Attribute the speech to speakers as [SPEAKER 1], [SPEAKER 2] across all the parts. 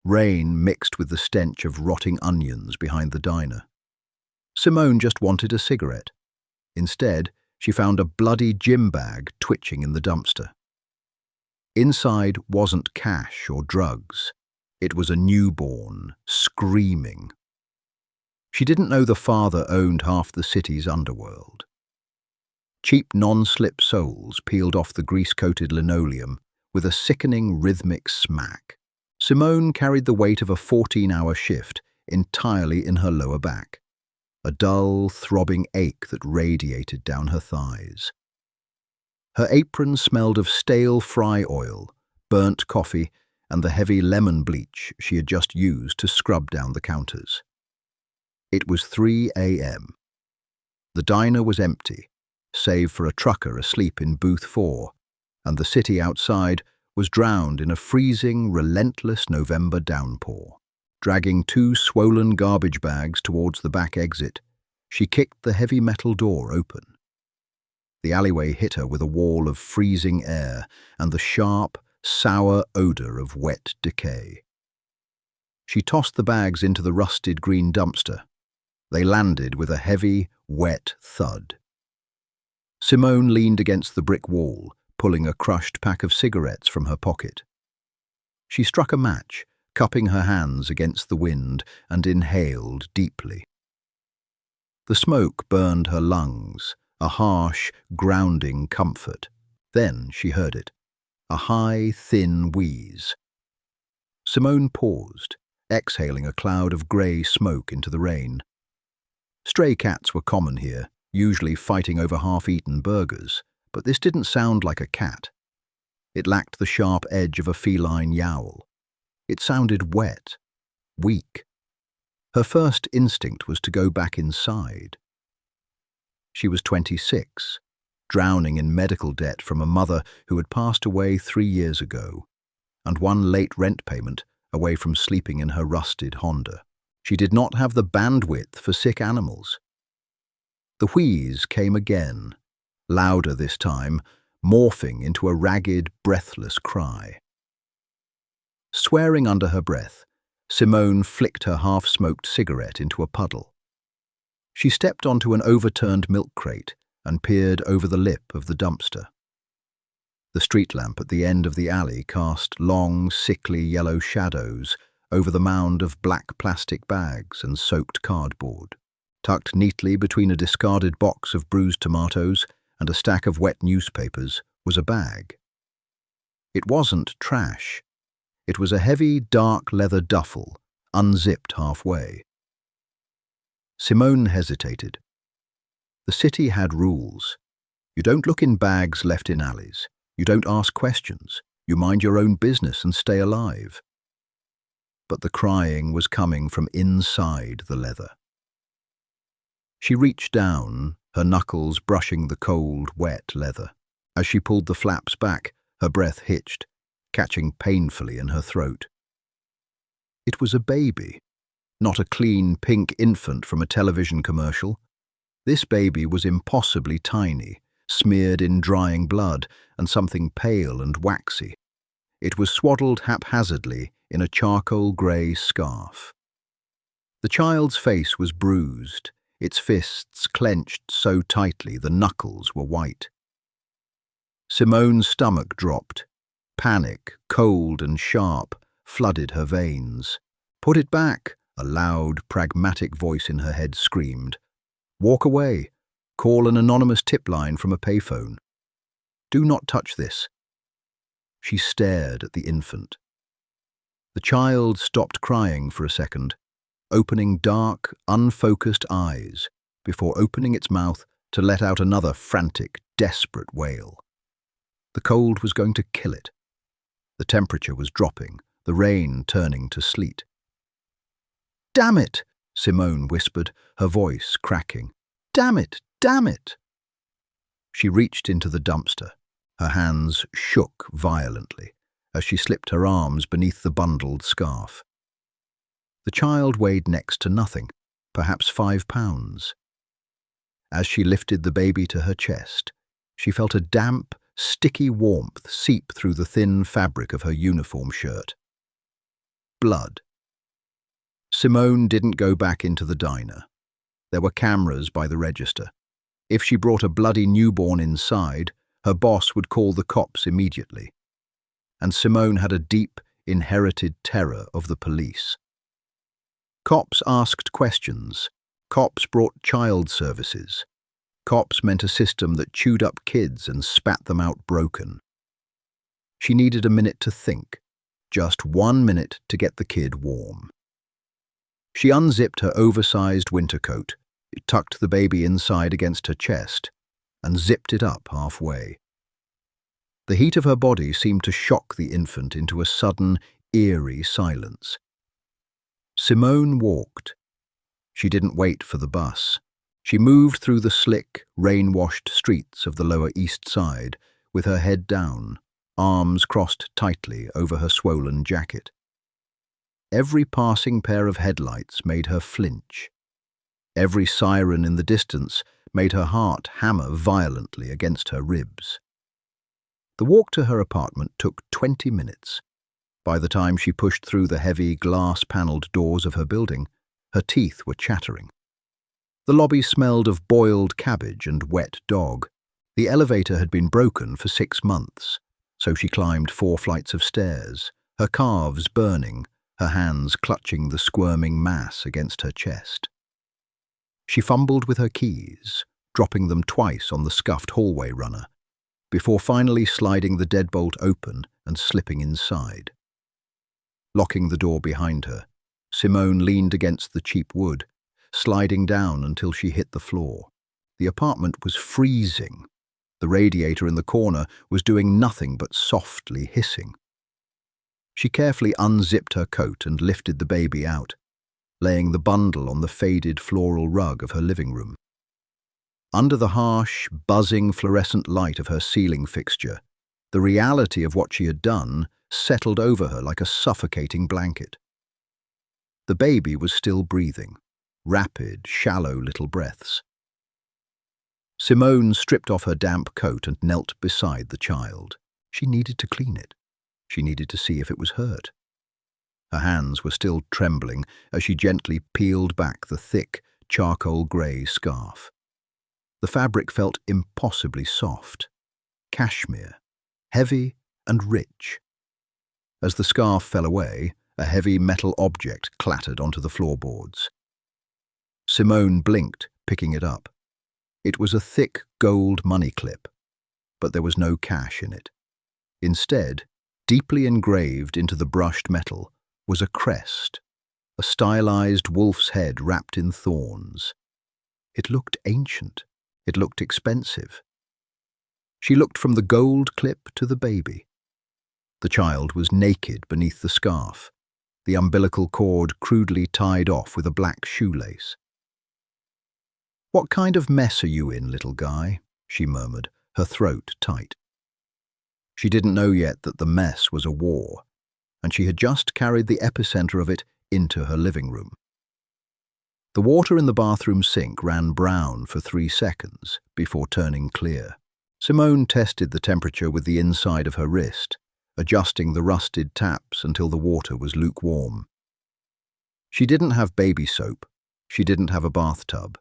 [SPEAKER 1] Rain mixed with the stench of rotting onions behind the diner. Simone just wanted a cigarette. Instead, she found a bloody gym bag twitching in the dumpster. Inside wasn't cash or drugs. It was a newborn, screaming. She didn't know the father owned half the city's underworld. Cheap non-slip soles peeled off the grease-coated linoleum with a sickening rhythmic smack. Simone carried the weight of a 14-hour shift entirely in her lower back, a dull, throbbing ache that radiated down her thighs. Her apron smelled of stale fry oil, burnt coffee, and the heavy lemon bleach she had just used to scrub down the counters. It was 3 a.m. The diner was empty, save for a trucker asleep in booth 4, and the city outside was drowned in a freezing, relentless November downpour. Dragging 2 swollen garbage bags towards the back exit, she kicked the heavy metal door open. The alleyway hit her with a wall of freezing air and the sharp, sour odor of wet decay. She tossed the bags into the rusted green dumpster. They landed with a heavy, wet thud. Simone leaned against the brick wall, pulling a crushed pack of cigarettes from her pocket. She struck a match, cupping her hands against the wind, and inhaled deeply. The smoke burned her lungs, a harsh, grounding comfort. Then she heard it, a high, thin wheeze. Simone paused, exhaling a cloud of grey smoke into the rain. Stray cats were common here, usually fighting over half-eaten burgers, but this didn't sound like a cat. It lacked the sharp edge of a feline yowl. It sounded wet, weak. Her first instinct was to go back inside. She was 26, drowning in medical debt from a mother who had passed away 3 years ago, and one late rent payment away from sleeping in her rusted Honda. She did not have the bandwidth for sick animals. The wheeze came again, louder this time, morphing into a ragged, breathless cry. Swearing under her breath, Simone flicked her half-smoked cigarette into a puddle. She stepped onto an overturned milk crate and peered over the lip of the dumpster. The street lamp at the end of the alley cast long, sickly yellow shadows over the mound of black plastic bags and soaked cardboard. Tucked neatly between a discarded box of bruised tomatoes and a stack of wet newspapers was a bag. It wasn't trash. It was a heavy, dark leather duffel, unzipped halfway. Simone hesitated. The city had rules. You don't look in bags left in alleys. You don't ask questions. You mind your own business and stay alive. But the crying was coming from inside the leather. She reached down, her knuckles brushing the cold, wet leather. As she pulled the flaps back, her breath hitched, catching painfully in her throat. It was a baby, not a clean pink infant from a television commercial. This baby was impossibly tiny, smeared in drying blood and something pale and waxy. It was swaddled haphazardly in a charcoal grey scarf. The child's face was bruised, its fists clenched so tightly the knuckles were white. Simone's stomach dropped. Panic, cold and sharp, flooded her veins. "Put it back," a loud, pragmatic voice in her head screamed. "Walk away. Call an anonymous tip line from a payphone. Do not touch this." She stared at the infant. The child stopped crying for a second, opening dark, unfocused eyes before opening its mouth to let out another frantic, desperate wail. The cold was going to kill it. The temperature was dropping, the rain turning to sleet. "Damn it," Simone whispered, her voice cracking. "Damn it, damn it." She reached into the dumpster. Her hands shook violently as she slipped her arms beneath the bundled scarf. The child weighed next to nothing, perhaps 5 pounds. As she lifted the baby to her chest, she felt a damp, sticky warmth seep through the thin fabric of her uniform shirt. blood. Simone didn't go back into the diner. There were cameras by the register. If she brought a bloody newborn inside, her boss would call the cops immediately. And Simone had a deep, inherited terror of the police. Cops asked questions. Cops brought child services. Cops meant a system that chewed up kids and spat them out broken. She needed a minute to think, just 1 minute to get the kid warm. She unzipped her oversized winter coat, tucked the baby inside against her chest, and zipped it up halfway. The heat of her body seemed to shock the infant into a sudden, eerie silence. Simone walked. She didn't wait for the bus. She moved through the slick, rain-washed streets of the Lower East Side with her head down, arms crossed tightly over her swollen jacket. Every passing pair of headlights made her flinch. Every siren in the distance made her heart hammer violently against her ribs. The walk to her apartment took 20 minutes. By the time she pushed through the heavy, glass-panelled doors of her building, her teeth were chattering. The lobby smelled of boiled cabbage and wet dog. The elevator had been broken for 6 months, so she climbed 4 flights of stairs, her calves burning, her hands clutching the squirming mass against her chest. She fumbled with her keys, dropping them twice on the scuffed hallway runner, before finally sliding the deadbolt open and slipping inside. Locking the door behind her, Simone leaned against the cheap wood, sliding down until she hit the floor. The apartment was freezing. The radiator in the corner was doing nothing but softly hissing. She carefully unzipped her coat and lifted the baby out, laying the bundle on the faded floral rug of her living room. Under the harsh, buzzing fluorescent light of her ceiling fixture, the reality of what she had done settled over her like a suffocating blanket. The baby was still breathing, rapid, shallow little breaths. Simone stripped off her damp coat and knelt beside the child. She needed to clean it. She needed to see if it was hurt. Her hands were still trembling as she gently peeled back the thick, charcoal-grey scarf. The fabric felt impossibly soft, cashmere, heavy and rich. As the scarf fell away, a heavy metal object clattered onto the floorboards. Simone blinked, picking it up. It was a thick gold money clip, but there was no cash in it. Instead, deeply engraved into the brushed metal, was a crest, a stylized wolf's head wrapped in thorns. It looked ancient. It looked expensive. She looked from the gold clip to the baby. The child was naked beneath the scarf, the umbilical cord crudely tied off with a black shoelace. "What kind of mess are you in, little guy?" she murmured, her throat tight. She didn't know yet that the mess was a war, and she had just carried the epicenter of it into her living room. The water in the bathroom sink ran brown for 3 seconds before turning clear. Simone tested the temperature with the inside of her wrist, adjusting the rusted taps until the water was lukewarm. She didn't have baby soap. She didn't have a bathtub.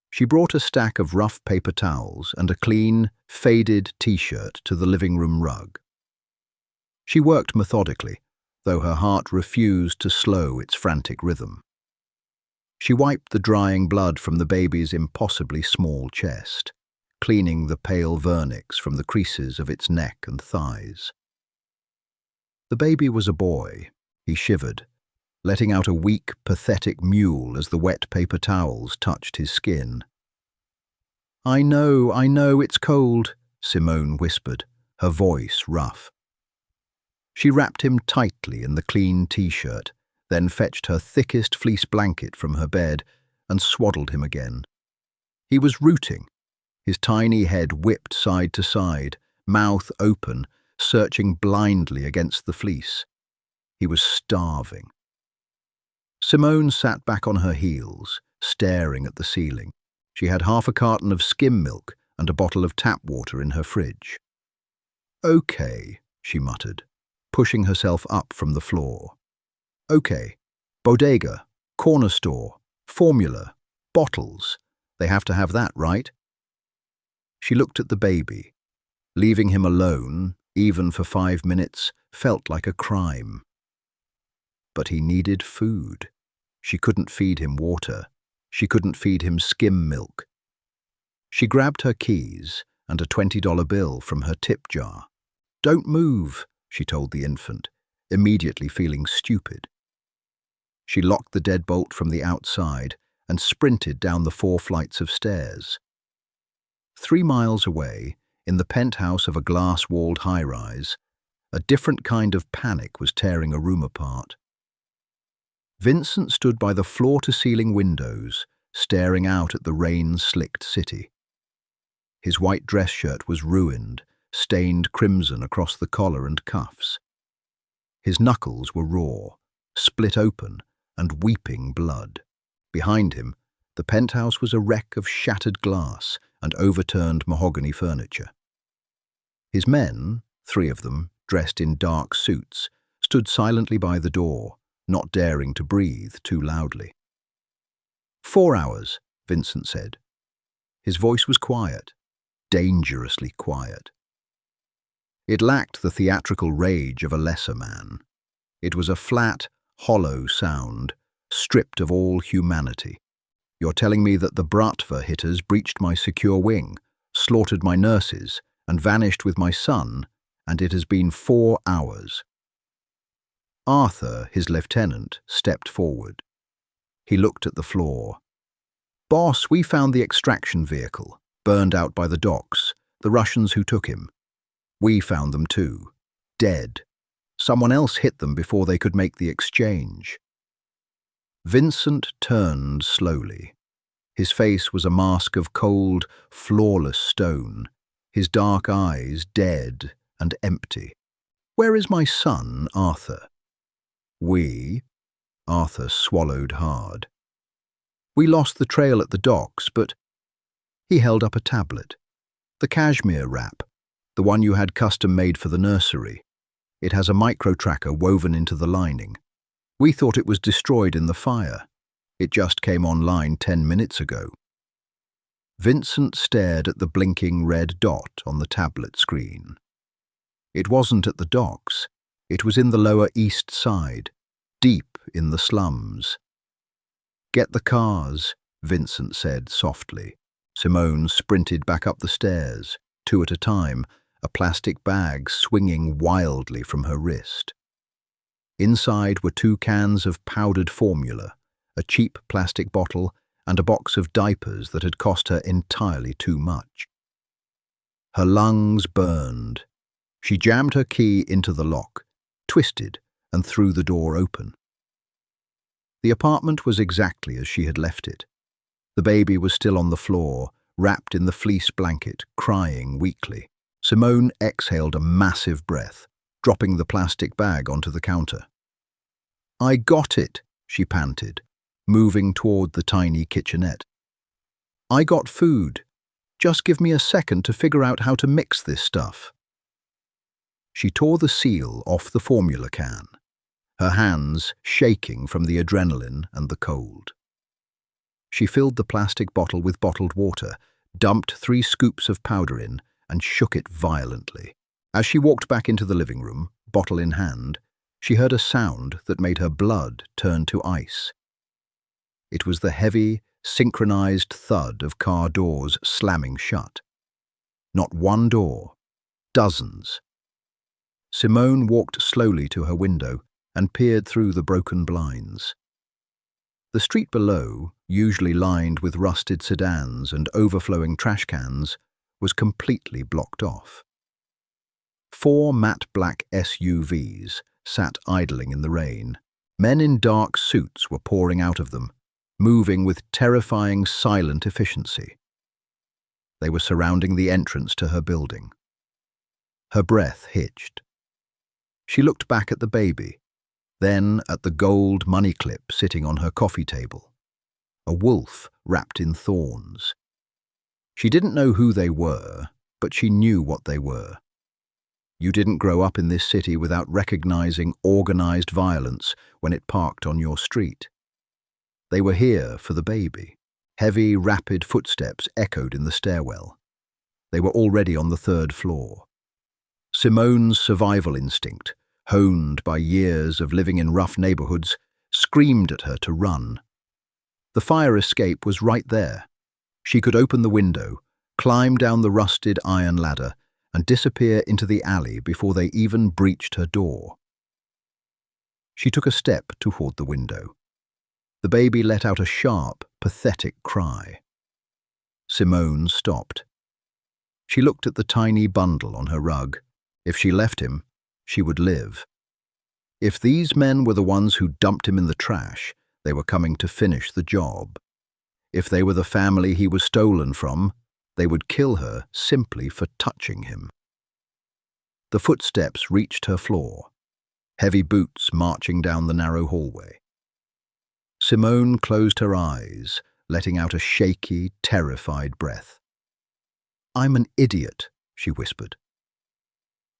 [SPEAKER 1] She brought a stack of rough paper towels and a clean, faded t-shirt to the living room rug. She worked methodically, though her heart refused to slow its frantic rhythm. She wiped the drying blood from the baby's impossibly small chest, cleaning the pale vernix from the creases of its neck and thighs. The baby was a boy. He shivered, letting out a weak, pathetic mewl as the wet paper towels touched his skin. I know, it's cold," Simone whispered, her voice rough. She wrapped him tightly in the clean t-shirt, then fetched her thickest fleece blanket from her bed and swaddled him again. He was rooting, his tiny head whipped side to side, mouth open, searching blindly against the fleece. He was starving. Simone sat back on her heels, staring at the ceiling. She had half a carton of skim milk and a bottle of tap water in her fridge. "Okay," she muttered, pushing herself up from the floor. Okay, bodega, corner store, formula, bottles. They have to have that, right? She looked at the baby. Leaving him alone, even for 5 minutes, felt like a crime. But he needed food. She couldn't feed him water. She couldn't feed him skim milk. She grabbed her keys and a $20 bill from her tip jar. "Don't move," she told the infant, immediately feeling stupid. She locked the deadbolt from the outside and sprinted down the 4 flights of stairs. 3 miles away, in the penthouse of a glass-walled high-rise, a different kind of panic was tearing a room apart. Vincent stood by the floor-to-ceiling windows, staring out at the rain-slicked city. His white dress shirt was ruined, stained crimson across the collar and cuffs. His knuckles were raw, split open, and weeping blood. Behind him, the penthouse was a wreck of shattered glass and overturned mahogany furniture. His men, 3 of them, dressed in dark suits, stood silently by the door, not daring to breathe too loudly. 4 hours, Vincent said. His voice was quiet, dangerously quiet. It lacked the theatrical rage of a lesser man. It was a flat, hollow sound, stripped of all humanity. "You're telling me that the Bratva hitters breached my secure wing, slaughtered my nurses, and vanished with my son, and it has been 4 hours. Arthur, his lieutenant, stepped forward. He looked at the floor. "Boss, we found the extraction vehicle, burned out by the docks, the Russians who took him. We found them too, dead. Someone else hit them before they could make the exchange." Vincent turned slowly. His face was a mask of cold, flawless stone, his dark eyes dead and empty. "Where is my son, Arthur?" "We?" Arthur swallowed hard. "We lost the trail at the docks, but—" He held up a tablet. "The cashmere wrap, the one you had custom made for the nursery. It has a micro-tracker woven into the lining. We thought it was destroyed in the fire. It just came online 10 minutes ago." Vincent stared at the blinking red dot on the tablet screen. It wasn't at the docks. It was in the Lower East Side, deep in the slums. "Get the cars," Vincent said softly. Simone sprinted back up the stairs, 2 at a time, a plastic bag swinging wildly from her wrist. Inside were 2 cans of powdered formula, a cheap plastic bottle, and a box of diapers that had cost her entirely too much. Her lungs burned. She jammed her key into the lock, twisted, and threw the door open. The apartment was exactly as she had left it. The baby was still on the floor, wrapped in the fleece blanket, crying weakly. Simone exhaled a massive breath, dropping the plastic bag onto the counter. "I got it," she panted, moving toward the tiny kitchenette. "I got food. Just give me a second to figure out how to mix this stuff." She tore the seal off the formula can, her hands shaking from the adrenaline and the cold. She filled the plastic bottle with bottled water, dumped 3 scoops of powder in, and shook it violently. As she walked back into the living room, bottle in hand, she heard a sound that made her blood turn to ice. It was the heavy, synchronized thud of car doors slamming shut. Not one door, dozens. Simone walked slowly to her window and peered through the broken blinds. The street below, usually lined with rusted sedans and overflowing trash cans, was completely blocked off. 4 matte black SUVs sat idling in the rain. Men in dark suits were pouring out of them, moving with terrifying silent efficiency. They were surrounding the entrance to her building. Her breath hitched. She looked back at the baby, then at the gold money clip sitting on her coffee table. A wolf wrapped in thorns. She didn't know who they were, but she knew what they were. You didn't grow up in this city without recognizing organized violence when it parked on your street. They were here for the baby. Heavy, rapid footsteps echoed in the stairwell. They were already on the third floor. Simone's survival instinct, honed by years of living in rough neighborhoods, screamed at her to run. The fire escape was right there. She could open the window, climb down the rusted iron ladder, and disappear into the alley before they even breached her door. She took a step toward the window. The baby let out a sharp, pathetic cry. Simone stopped. She looked at the tiny bundle on her rug. If she left him, she would live. If these men were the ones who dumped him in the trash, they were coming to finish the job. If they were the family he was stolen from, they would kill her simply for touching him. The footsteps reached her floor, heavy boots marching down the narrow hallway. Simone closed her eyes, letting out a shaky, terrified breath. "I'm an idiot," she whispered.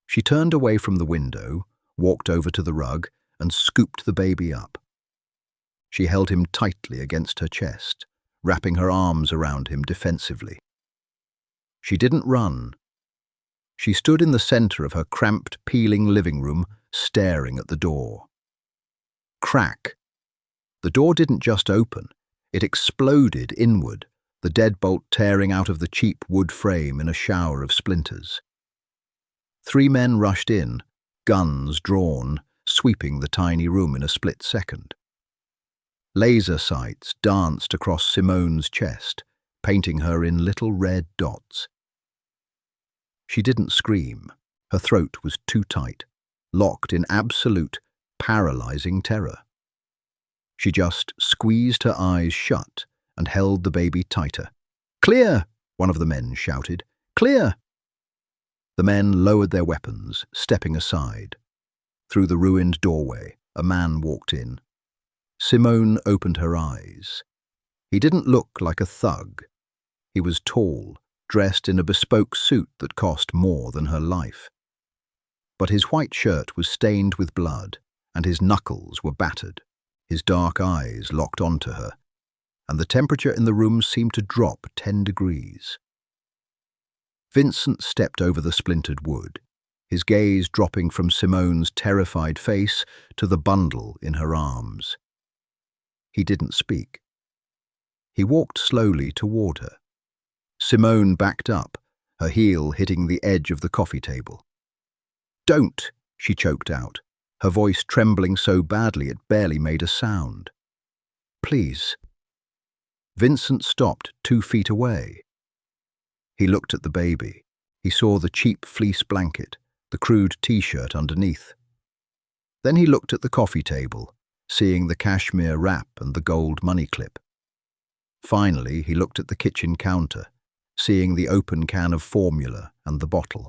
[SPEAKER 1] She turned away from the window, walked over to the rug, and scooped the baby up. She held him tightly against her chest, wrapping her arms around him defensively. She didn't run. She stood in the center of her cramped, peeling living room, staring at the door. Crack! The door didn't just open, it exploded inward, the deadbolt tearing out of the cheap wood frame in a shower of splinters. 3 men rushed in, guns drawn, sweeping the tiny room in a split second. Laser sights danced across Simone's chest, painting her in little red dots. She didn't scream. Her throat was too tight, locked in absolute, paralyzing terror. She just squeezed her eyes shut and held the baby tighter. "Clear!" one of the men shouted. "Clear!" The men lowered their weapons, stepping aside. Through the ruined doorway, a man walked in. Simone opened her eyes. He didn't look like a thug. He was tall, dressed in a bespoke suit that cost more than her life. But his white shirt was stained with blood, and his knuckles were battered. His dark eyes locked onto her, and the temperature in the room seemed to drop 10 degrees. Vincent stepped over the splintered wood, his gaze dropping from Simone's terrified face to the bundle in her arms. He didn't speak. He walked slowly toward her. Simone backed up, her heel hitting the edge of the coffee table. "Don't," she choked out, her voice trembling so badly it barely made a sound. "Please." Vincent stopped 2 feet away. He looked at the baby. He saw the cheap fleece blanket, the crude t-shirt underneath. Then he looked at the coffee table, seeing the cashmere wrap and the gold money clip. Finally, he looked at the kitchen counter, seeing the open can of formula and the bottle.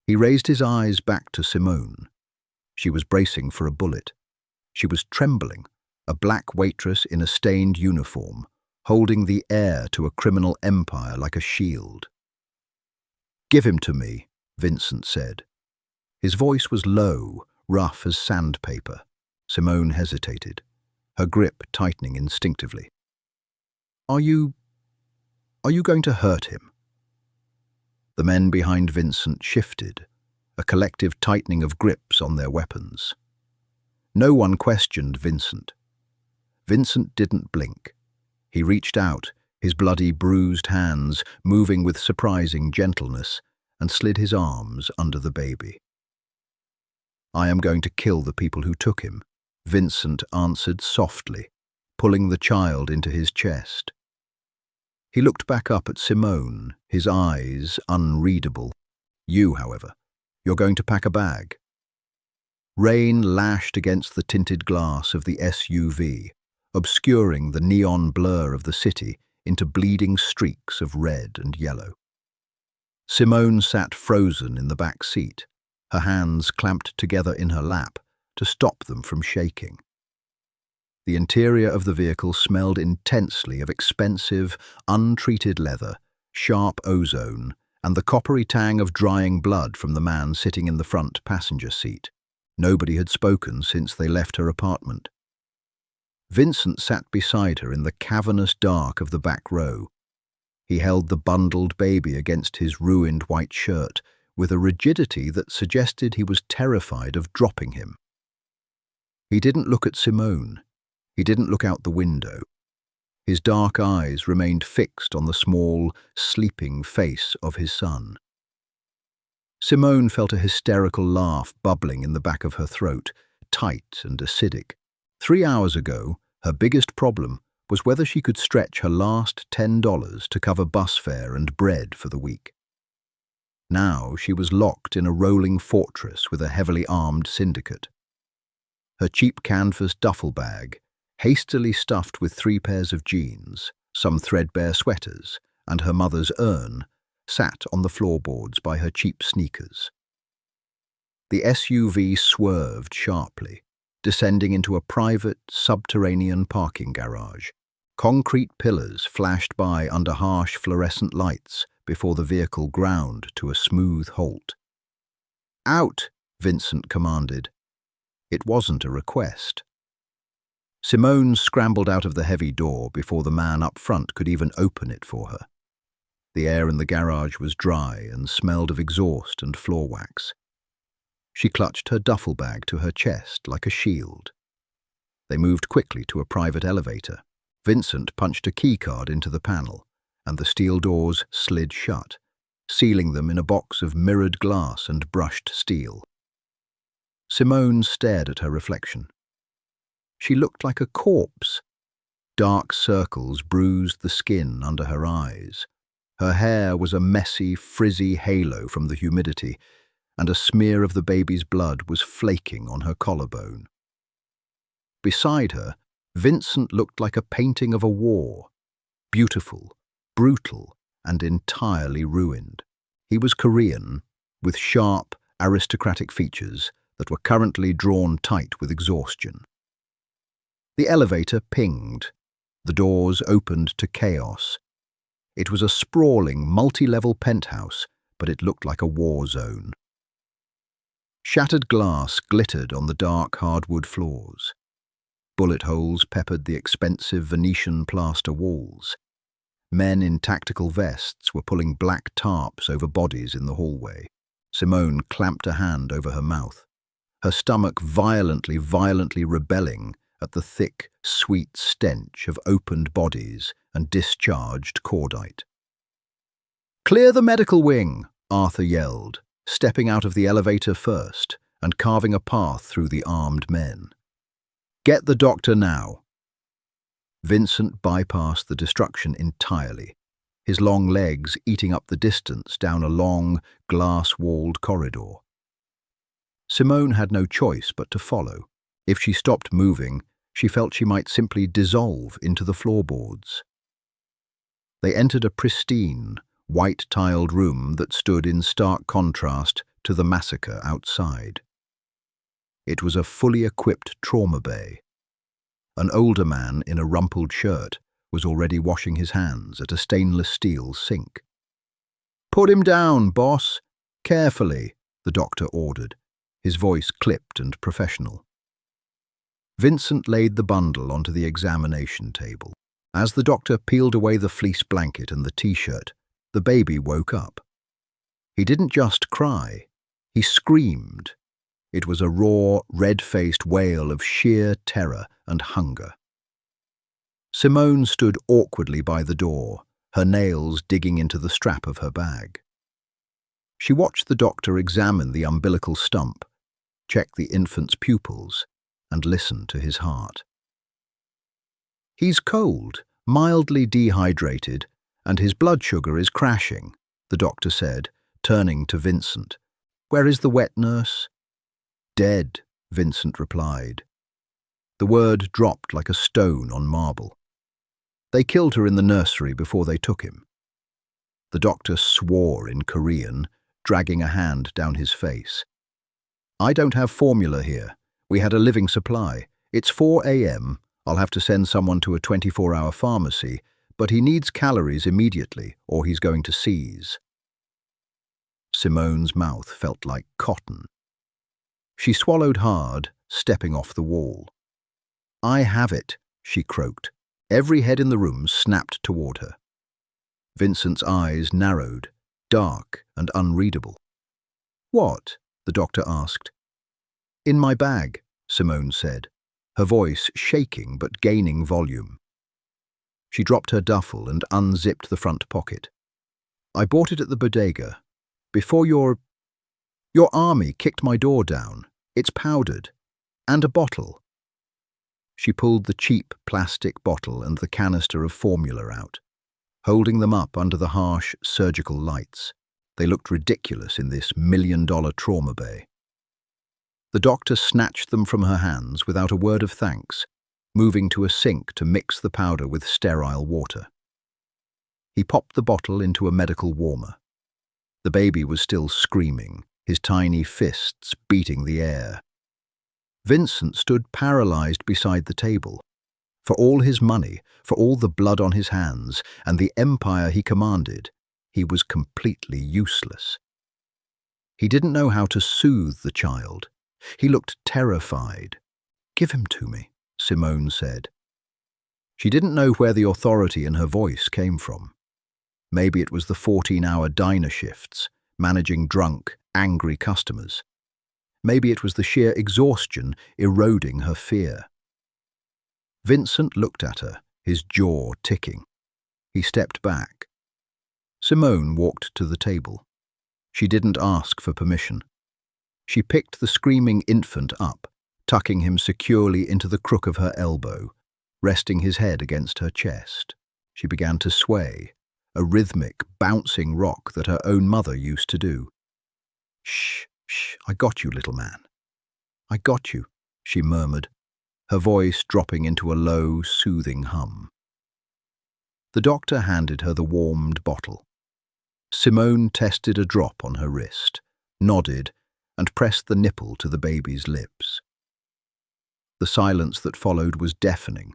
[SPEAKER 1] He raised his eyes back to Simone. She was bracing for a bullet. She was trembling, a black waitress in a stained uniform, holding the heir to a criminal empire like a shield. "Give him to me," Vincent said. His voice was low, rough as sandpaper. Simone hesitated, her grip tightening instinctively. Are you going to hurt him?" The men behind Vincent shifted, a collective tightening of grips on their weapons. No one questioned Vincent. Vincent didn't blink. He reached out, his bloody, bruised hands moving with surprising gentleness, and slid his arms under the baby. "I am going to kill the people who took him," Vincent answered softly, pulling the child into his chest. He looked back up at Simone, his eyes unreadable. "You, however, you're going to pack a bag." Rain lashed against the tinted glass of the SUV, obscuring the neon blur of the city into bleeding streaks of red and yellow. Simone sat frozen in the back seat, her hands clamped together in her lap to stop them from shaking. The interior of the vehicle smelled intensely of expensive, untreated leather, sharp ozone, and the coppery tang of drying blood from the man sitting in the front passenger seat. Nobody had spoken since they left her apartment. Vincent sat beside her in the cavernous dark of the back row. He held the bundled baby against his ruined white shirt with a rigidity that suggested he was terrified of dropping him. He didn't look at Simone. He didn't look out the window. His dark eyes remained fixed on the small, sleeping face of his son. Simone felt a hysterical laugh bubbling in the back of her throat, tight and acidic. 3 hours ago, her biggest problem was whether she could stretch her last $10 to cover bus fare and bread for the week. Now she was locked in a rolling fortress with a heavily armed syndicate. Her cheap canvas duffel bag, hastily stuffed with 3 pairs of jeans, some threadbare sweaters, and her mother's urn, sat on the floorboards by her cheap sneakers. The SUV swerved sharply, descending into a private, subterranean parking garage. Concrete pillars flashed by under harsh fluorescent lights before the vehicle ground to a smooth halt. "Out!" Vincent commanded. It wasn't a request. Simone scrambled out of the heavy door before the man up front could even open it for her. The air in the garage was dry and smelled of exhaust and floor wax. She clutched her duffel bag to her chest like a shield. They moved quickly to a private elevator. Vincent punched a keycard into the panel, and the steel doors slid shut, sealing them in a box of mirrored glass and brushed steel. Simone stared at her reflection. She looked like a corpse. Dark circles bruised the skin under her eyes. Her hair was a messy, frizzy halo from the humidity, and a smear of the baby's blood was flaking on her collarbone. Beside her, Vincent looked like a painting of a war, beautiful, brutal, and entirely ruined. He was Korean, with sharp, aristocratic features that were currently drawn tight with exhaustion. The elevator pinged. The doors opened to chaos. It was a sprawling, multi-level penthouse, but it looked like a war zone. Shattered glass glittered on the dark hardwood floors. Bullet holes peppered the expensive Venetian plaster walls. Men in tactical vests were pulling black tarps over bodies in the hallway. Simone clamped a hand over her mouth, her stomach violently rebelling at the thick, sweet stench of opened bodies and discharged cordite. "Clear the medical wing," Arthur yelled, stepping out of the elevator first and carving a path through the armed men. "Get the doctor now." Vincent bypassed the destruction entirely, his long legs eating up the distance down a long, glass-walled corridor. Simone had no choice but to follow. If she stopped moving, she felt she might simply dissolve into the floorboards. They entered a pristine, white-tiled room that stood in stark contrast to the massacre outside. It was a fully equipped trauma bay. An older man in a rumpled shirt was already washing his hands at a stainless steel sink. "Put him down, boss. Carefully," the doctor ordered, his voice clipped and professional. Vincent laid the bundle onto the examination table. As the doctor peeled away the fleece blanket and the t-shirt, the baby woke up. He didn't just cry, he screamed. It was a raw, red-faced wail of sheer terror and hunger. Simone stood awkwardly by the door, her nails digging into the strap of her bag. She watched the doctor examine the umbilical stump, check the infant's pupils, and listen to his heart. "He's cold, mildly dehydrated, and his blood sugar is crashing," the doctor said, turning to Vincent. "Where is the wet nurse?" "Dead," Vincent replied. The word dropped like a stone on marble. "They killed her in the nursery before they took him." The doctor swore in Korean, dragging a hand down his face. "I don't have formula here. We had a living supply. It's 4 a.m. I'll have to send someone to a 24-hour pharmacy, but he needs calories immediately or he's going to seize." Simone's mouth felt like cotton. She swallowed hard, stepping off the wall. "I have it," she croaked. Every head in the room snapped toward her. Vincent's eyes narrowed, dark and unreadable. "What?" the doctor asked. "In my bag," Simone said, her voice shaking but gaining volume. She dropped her duffel and unzipped the front pocket. "I bought it at the bodega. Before your army kicked my door down. It's powdered. And a bottle." She pulled the cheap plastic bottle and the canister of formula out, holding them up under the harsh surgical lights. They looked ridiculous in this $1 million trauma bay. The doctor snatched them from her hands without a word of thanks, moving to a sink to mix the powder with sterile water. He popped the bottle into a medical warmer. The baby was still screaming, his tiny fists beating the air. Vincent stood paralyzed beside the table. For all his money, for all the blood on his hands, and the empire he commanded, he was completely useless. He didn't know how to soothe the child. He looked terrified. "Give him to me," Simone said. She didn't know where the authority in her voice came from. Maybe it was the 14-hour diner shifts, managing drunk, angry customers. Maybe it was the sheer exhaustion eroding her fear. Vincent looked at her, his jaw ticking. He stepped back. Simone walked to the table. She didn't ask for permission. She picked the screaming infant up, tucking him securely into the crook of her elbow, resting his head against her chest. She began to sway, a rhythmic, bouncing rock that her own mother used to do. "Shh, shh, I got you, little man. I got you," she murmured, her voice dropping into a low, soothing hum. The doctor handed her the warmed bottle. Simone tested a drop on her wrist, nodded, and pressed the nipple to the baby's lips. The silence that followed was deafening.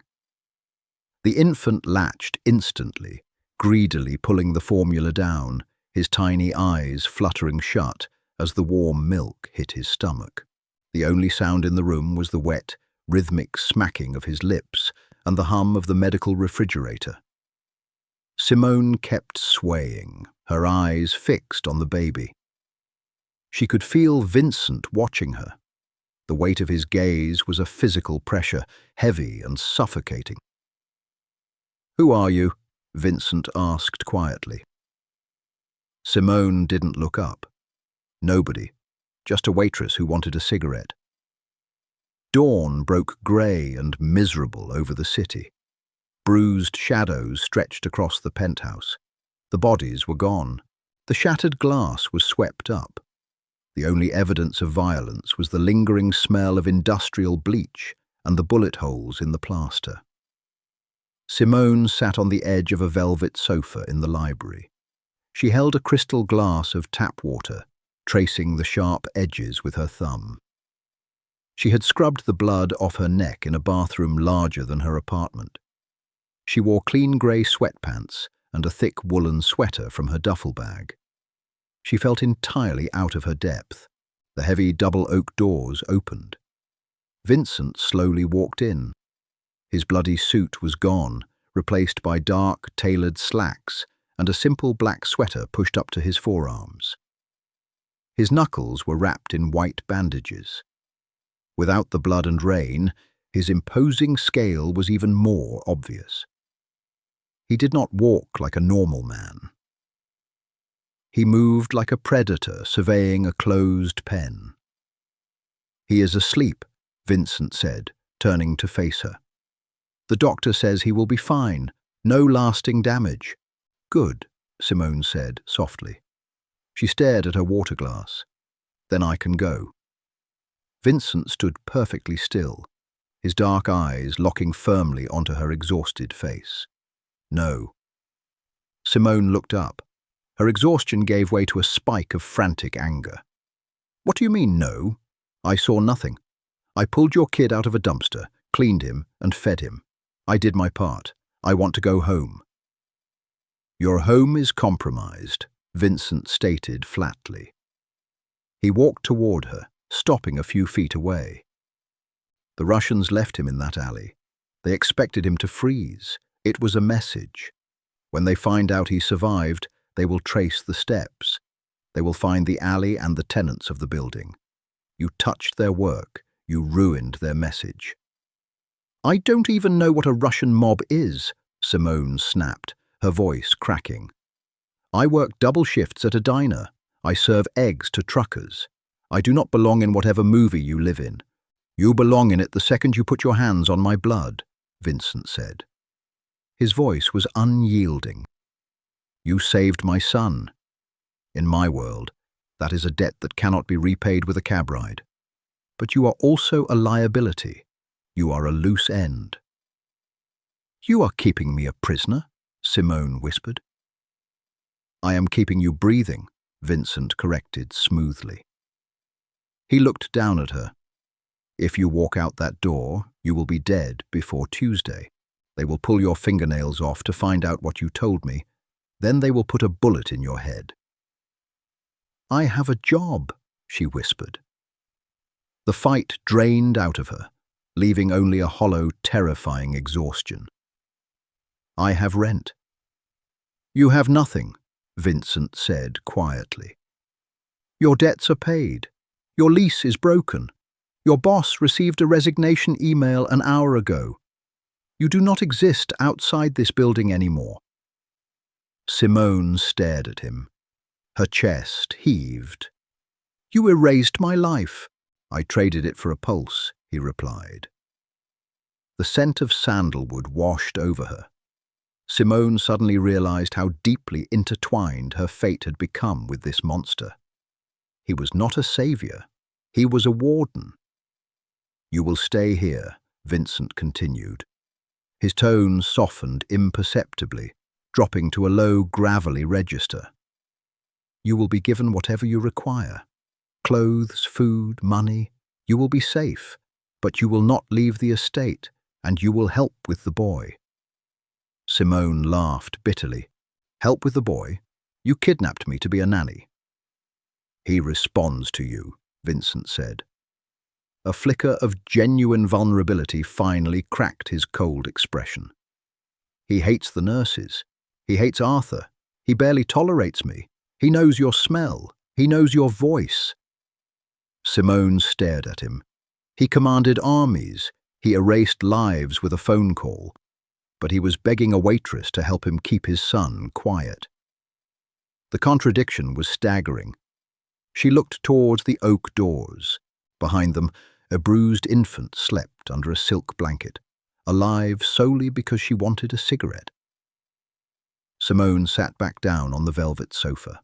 [SPEAKER 1] The infant latched instantly, greedily pulling the formula down, his tiny eyes fluttering shut as the warm milk hit his stomach. The only sound in the room was the wet, rhythmic smacking of his lips and the hum of the medical refrigerator. Simone kept swaying, her eyes fixed on the baby. She could feel Vincent watching her. The weight of his gaze was a physical pressure, heavy and suffocating. "Who are you?" Vincent asked quietly. Simone didn't look up. Nobody, just a waitress who wanted a cigarette. Dawn broke grey and miserable over the city. Bruised shadows stretched across the penthouse. The bodies were gone. The shattered glass was swept up. The only evidence of violence was the lingering smell of industrial bleach and the bullet holes in the plaster. Simone sat on the edge of a velvet sofa in the library. She held a crystal glass of tap water, tracing the sharp edges with her thumb. She had scrubbed the blood off her neck in a bathroom larger than her apartment. She wore clean grey sweatpants and a thick woolen sweater from her duffel bag. She felt entirely out of her depth. The heavy double oak doors opened. Vincent slowly walked in. His bloody suit was gone, replaced by dark, tailored slacks and a simple black sweater pushed up to his forearms. His knuckles were wrapped in white bandages. Without the blood and rain, his imposing scale was even more obvious. He did not walk like a normal man. He moved like a predator surveying a closed pen. "He is asleep," Vincent said, turning to face her. "The doctor says he will be fine. No lasting damage." "Good," Simone said softly. She stared at her water glass. "Then I can go." Vincent stood perfectly still, his dark eyes locking firmly onto her exhausted face. "No." Simone looked up. Her exhaustion gave way to a spike of frantic anger. "What do you mean, no? I saw nothing. I pulled your kid out of a dumpster, cleaned him, and fed him. I did my part. I want to go home." "Your home is compromised," Vincent stated flatly. He walked toward her, stopping a few feet away. The Russians left him in that alley. They expected him to freeze. It was a message. When they find out he survived, they will trace the steps. They will find the alley and the tenants of the building. You touched their work. You ruined their message. "I don't even know what a Russian mob is," Simone snapped, her voice cracking. "I work double shifts at a diner. I serve eggs to truckers. I do not belong in whatever movie you live in. You belong in it the second you put your hands on my blood," Vincent said. His voice was unyielding. "You saved my son. In my world, that is a debt that cannot be repaid with a cab ride. But you are also a liability. You are a loose end." "You are keeping me a prisoner," Simone whispered. "I am keeping you breathing," Vincent corrected smoothly. He looked down at her. "If you walk out that door, you will be dead before Tuesday. They will pull your fingernails off to find out what you told me. Then they will put a bullet in your head." "I have a job," she whispered. The fight drained out of her, leaving only a hollow, terrifying exhaustion. "I have rent." "You have nothing," Vincent said quietly. "Your debts are paid. Your lease is broken. Your boss received a resignation email an hour ago. You do not exist outside this building anymore." Simone stared at him. Her chest heaved. "You erased my life." "I traded it for a pulse," he replied. The scent of sandalwood washed over her. Simone suddenly realized how deeply intertwined her fate had become with this monster. He was not a savior. He was a warden. "You will stay here," Vincent continued. His tone softened imperceptibly, dropping to a low, gravelly register. "You will be given whatever you require. Clothes, food, money. You will be safe, but you will not leave the estate, and you will help with the boy." Simone laughed bitterly. "Help with the boy? You kidnapped me to be a nanny." "He responds to you," Vincent said. A flicker of genuine vulnerability finally cracked his cold expression. "He hates the nurses. He hates Arthur. He barely tolerates me. He knows your smell. He knows your voice." Simone stared at him. He commanded armies. He erased lives with a phone call. But he was begging a waitress to help him keep his son quiet. The contradiction was staggering. She looked towards the oak doors. Behind them, a bruised infant slept under a silk blanket, alive solely because she wanted a cigarette. Simone sat back down on the velvet sofa.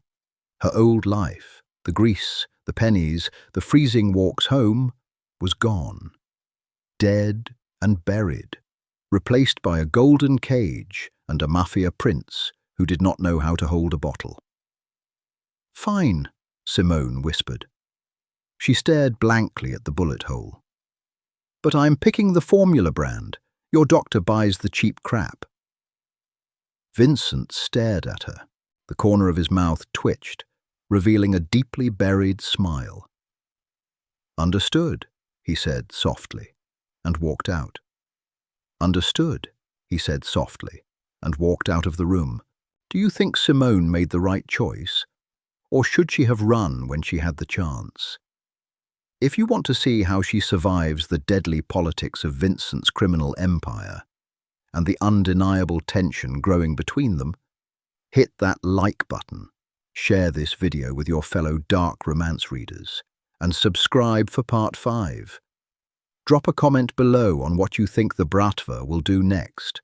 [SPEAKER 1] Her old life, the grease, the pennies, the freezing walks home, was gone. Dead and buried, replaced by a golden cage and a mafia prince who did not know how to hold a bottle. "Fine," Simone whispered. She stared blankly at the bullet hole. "But I'm picking the formula brand. Your doctor buys the cheap crap." Vincent stared at her. The corner of his mouth twitched, revealing a deeply buried smile. "Understood," he said softly, and walked out. "Understood," he said softly, and walked out of the room. Do you think Simone made the right choice? Or should she have run when she had the chance? If you want to see how she survives the deadly politics of Vincent's criminal empire and the undeniable tension growing between them, hit that like button, share this video with your fellow dark romance readers, and subscribe for part 5. Drop a comment below on what you think the Bratva will do next.